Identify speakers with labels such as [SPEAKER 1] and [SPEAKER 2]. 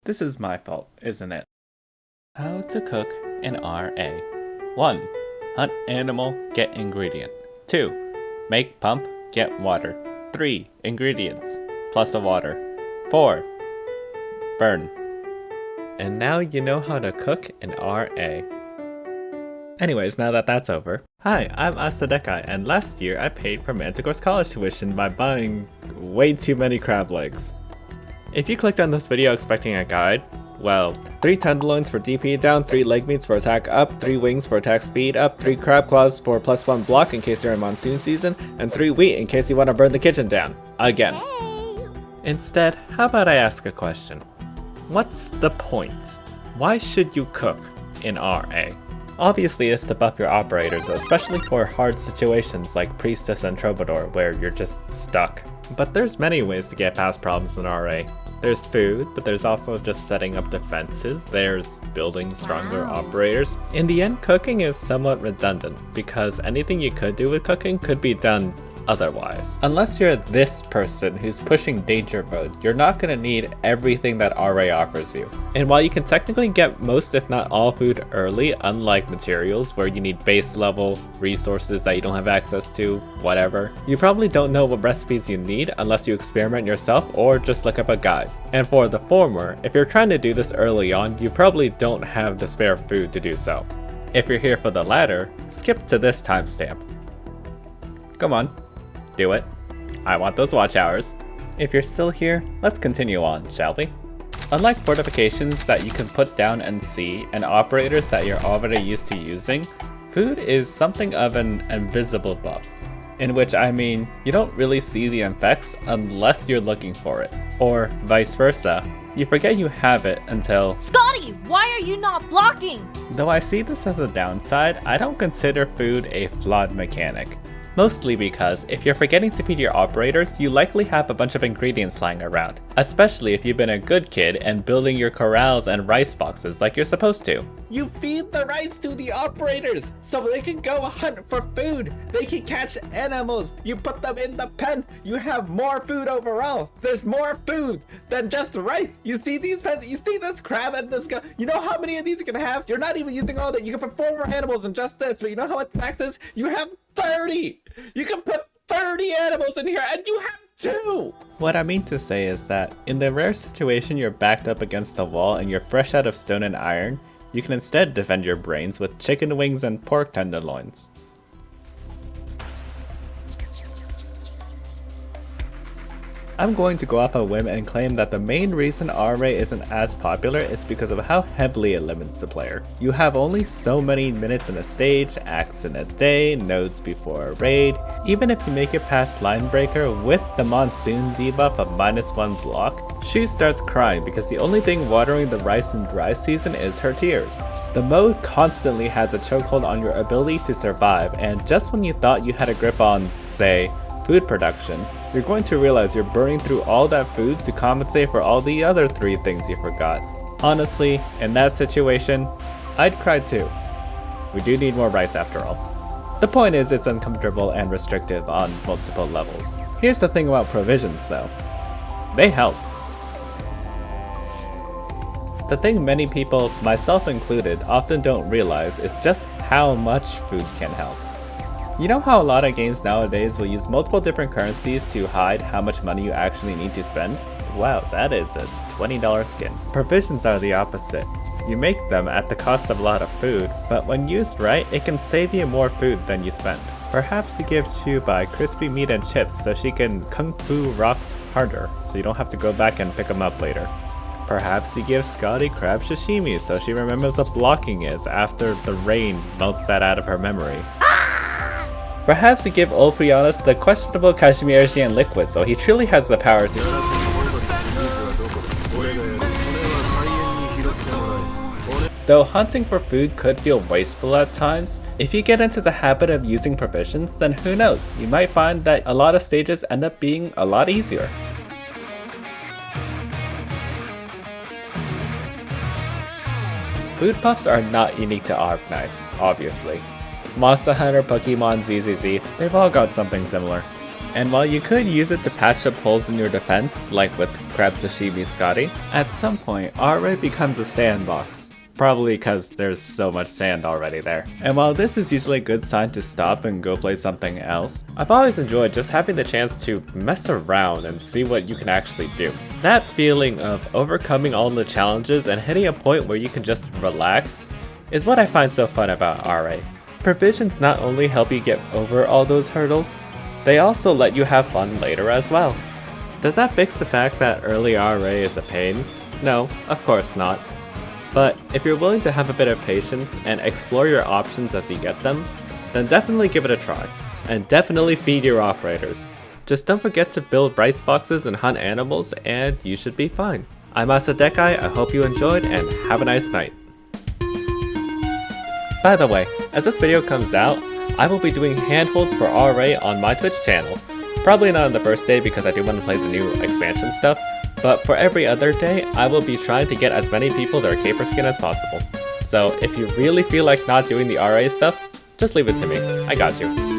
[SPEAKER 1] This is my fault, isn't it? How to cook an RA. 1. Hunt animal, get ingredient. 2. Make pump, get water. 3. Ingredients, plus a water. 4. Burn. And now you know how to cook an RA. Anyways, now that that's over. Hi, I'm Asadekai, and last year I paid for Manticore's college tuition by buying way too many crab legs. If you clicked on this video expecting a guide, well, 3 tenderloins for DP down, 3 leg meats for attack up, 3 wings for attack speed up, 3 crab claws for +1 block in case you're in monsoon season, and 3 wheat in case you want to burn the kitchen down. Again. Hey. Instead, how about I ask a question? What's the point? Why should you cook in RA? Obviously it's to buff your operators, especially for hard situations like Priestess and Troubadour where you're just stuck. But there's many ways to get past problems in RA. There's food, but there's also just setting up defenses, there's building stronger operators. In the end, cooking is somewhat redundant, because anything you could do with cooking could be done otherwise. Unless you're this person who's pushing danger mode, you're not going to need everything that RA offers you. And while you can technically get most if not all food early, unlike materials where you need base level resources that you don't have access to, whatever, you probably don't know what recipes you need unless you experiment yourself or just look up a guide. And for the former, if you're trying to do this early on, you probably don't have the spare food to do so. If you're here for the latter, skip to this timestamp. Come on. Do it. I want those watch hours. If you're still here, let's continue on, shall we? Unlike fortifications that you can put down and see, and operators that you're already used to using, food is something of an invisible buff. In which I mean, you don't really see the effects unless you're looking for it. Or vice versa, you forget you have it until
[SPEAKER 2] Scotty, why are you not blocking?
[SPEAKER 1] Though I see this as a downside, I don't consider food a flawed mechanic. Mostly because if you're forgetting to feed your operators, you likely have a bunch of ingredients lying around, especially if you've been a good kid and building your corrals and rice boxes like you're supposed to.
[SPEAKER 3] You feed the rice to the operators so they can go hunt for food. They can catch animals. You put them in the pen. You have more food overall. There's more food than just rice. You see these pens? You see this crab and this guy? You know how many of these you can have? You're not even using all that. You can put 4 more animals than just this, but you know how much max is? You have 30! You can put 30 animals in here and you have 2!
[SPEAKER 1] What I mean to say is that, in the rare situation you're backed up against a wall and you're fresh out of stone and iron, you can instead defend your brains with chicken wings and pork tenderloins. I'm going to go off a whim and claim that the main reason RA isn't as popular is because of how heavily it limits the player. You have only so many minutes in a stage, acts in a day, nodes before a raid. Even if you make it past Linebreaker with the monsoon debuff of -1 block, Shu starts crying because the only thing watering the rice in dry season is her tears. The mode constantly has a chokehold on your ability to survive, and just when you thought you had a grip on, say, food production, you're going to realize you're burning through all that food to compensate for all the other 3 things you forgot. Honestly, in that situation, I'd cry too. We do need more rice after all. The point is it's uncomfortable and restrictive on multiple levels. Here's the thing about provisions though. They help. The thing many people, myself included, often don't realize is just how much food can help. You know how a lot of games nowadays will use multiple different currencies to hide how much money you actually need to spend? Wow, that is a $20 skin. Provisions are the opposite. You make them at the cost of a lot of food, but when used right, it can save you more food than you spend. Perhaps you give Chubai crispy meat and chips so she can kung fu rocks harder, so you don't have to go back and pick them up later. Perhaps you give Scotty crab sashimi so she remembers what blocking is after the rain melts that out of her memory. Perhaps you give Ulfrianus the questionable Kashmirian liquid so he truly has the power to... Though hunting for food could feel wasteful at times, if you get into the habit of using provisions, then who knows, you might find that a lot of stages end up being a lot easier. Food puffs are not unique to Arknights, obviously. Monster Hunter, Pokemon, ZZZ, they've all got something similar. And while you could use it to patch up holes in your defense, like with Crab Sashimi Scotty, at some point RA becomes a sandbox. Probably because there's so much sand already there. And while this is usually a good sign to stop and go play something else, I've always enjoyed just having the chance to mess around and see what you can actually do. That feeling of overcoming all the challenges and hitting a point where you can just relax is what I find so fun about RA. Provisions not only help you get over all those hurdles, they also let you have fun later as well. Does that fix the fact that early RA is a pain? No, of course not. But if you're willing to have a bit of patience and explore your options as you get them, then definitely give it a try. And definitely feed your operators. Just don't forget to build rice boxes and hunt animals and you should be fine. I'm Asadekai, I hope you enjoyed and have a nice night. By the way, as this video comes out, I will be doing handholds for RA on my Twitch channel. Probably not on the first day because I do want to play the new expansion stuff, but for every other day, I will be trying to get as many people their Caper skin as possible. So if you really feel like not doing the RA stuff, just leave it to me. I got you.